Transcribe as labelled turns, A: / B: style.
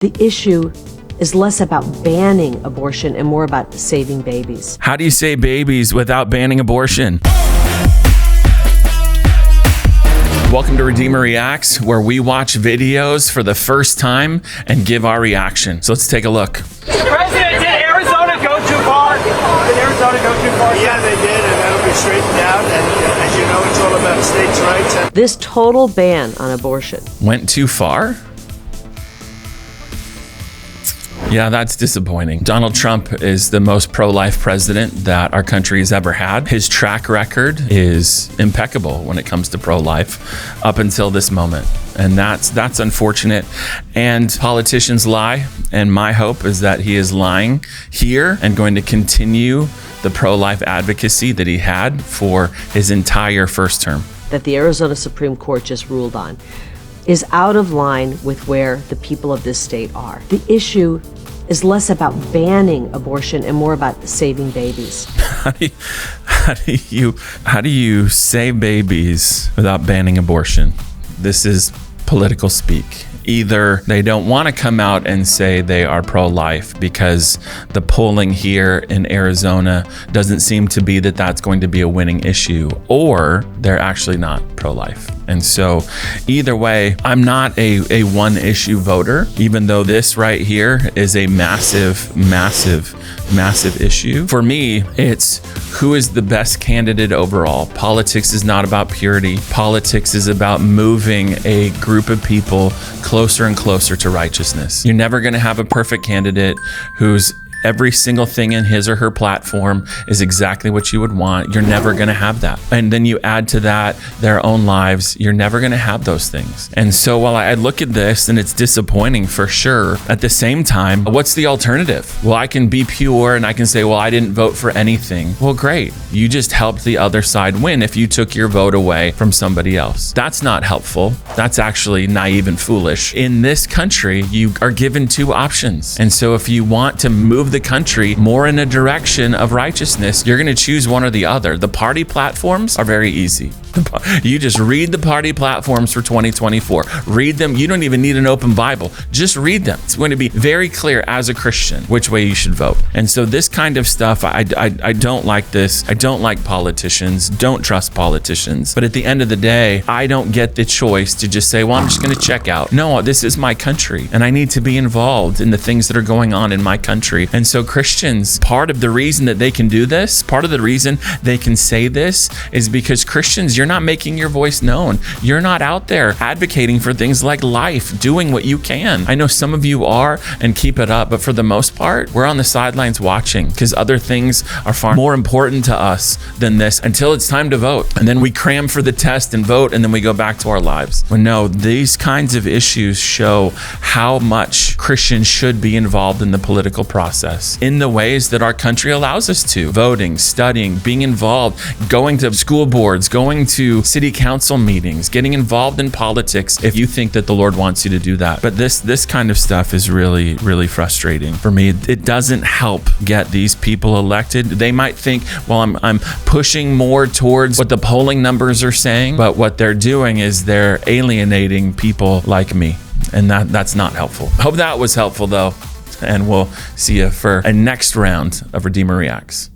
A: The issue is less about banning abortion and more about saving babies.
B: How do you save babies without banning abortion? Welcome to Redeemer Reacts, where we watch videos for the first time and give our reaction. So let's take a look.
C: President, did Arizona go too far? Did Arizona go too far?
D: Yeah, they did, and that'll be straightened out. And as you know, it's all about states' rights.
A: This total ban on abortion
B: Went too far? Yeah, that's disappointing. Donald Trump is the most pro-life president that our country has ever had. His track record is impeccable when it comes to pro-life up until this moment. And that's unfortunate. And politicians lie. And my hope is that he is lying here and going to continue the pro-life advocacy that he had for his entire first term.
A: that the Arizona Supreme Court just ruled on is out of line with where the people of this state are. The issue is less about banning abortion and more about saving babies.
B: How do you save babies without banning abortion? This is political speak. Either they don't want to come out and say they are pro-life because the polling here in Arizona doesn't seem to be that that's going to be a winning issue, or they're actually not pro-life. And so either way, I'm not a one issue voter, even though this right here is a massive issue. For me, it's who is the best candidate overall. Politics is not about purity. Politics is about moving a group of people closer and closer to righteousness. You're never going to have a perfect candidate who's every single thing in his or her platform is exactly what you would want. You're never going to have that. And then you add to that their own lives. You're never going to have those things. And so while I look at this and it's disappointing for sure, at the same time, what's the alternative? Well, I can be pure and I can say, well, I didn't vote for anything. Well, great. You just helped the other side win if you took your vote away from somebody else. That's not helpful. That's actually naive and foolish. In this country, you are given two options. And so if you want to move the country more in a direction of righteousness, you're going to choose one or the other. The party platforms are very easy. You just read the party platforms for 2024. Read them. You don't even need an open Bible. Just read them. It's going to be very clear as a Christian which way you should vote. And so this kind of stuff, I don't like this. I don't like politicians. Don't trust politicians. But at the end of the day, I don't get the choice to just say, well, I'm just going to check out. No, this is my country and I need to be involved in the things that are going on in my country. And so Christians, part of the reason that they can do this, part of the reason they can say this is because Christians, you're not making your voice known. You're not out there advocating for things like life, doing what you can. I know some of you are and keep it up, but for the most part, we're on the sidelines watching because other things are far more important to us than this until it's time to vote. And then we cram for the test and vote, and then we go back to our lives. Well, no, these kinds of issues show how much Christians should be involved in the political process in the ways that our country allows us to. Voting, studying, being involved, going to school boards, going to city council meetings, getting involved in politics if you think that the Lord wants you to do that. But this kind of stuff is really, really frustrating for me. It doesn't help get these people elected. They might think, well, I'm pushing more towards what the polling numbers are saying, but what they're doing is they're alienating people like me. And that's not helpful. Hope that was helpful though. And we'll see you for a next round of Redeemer Reacts.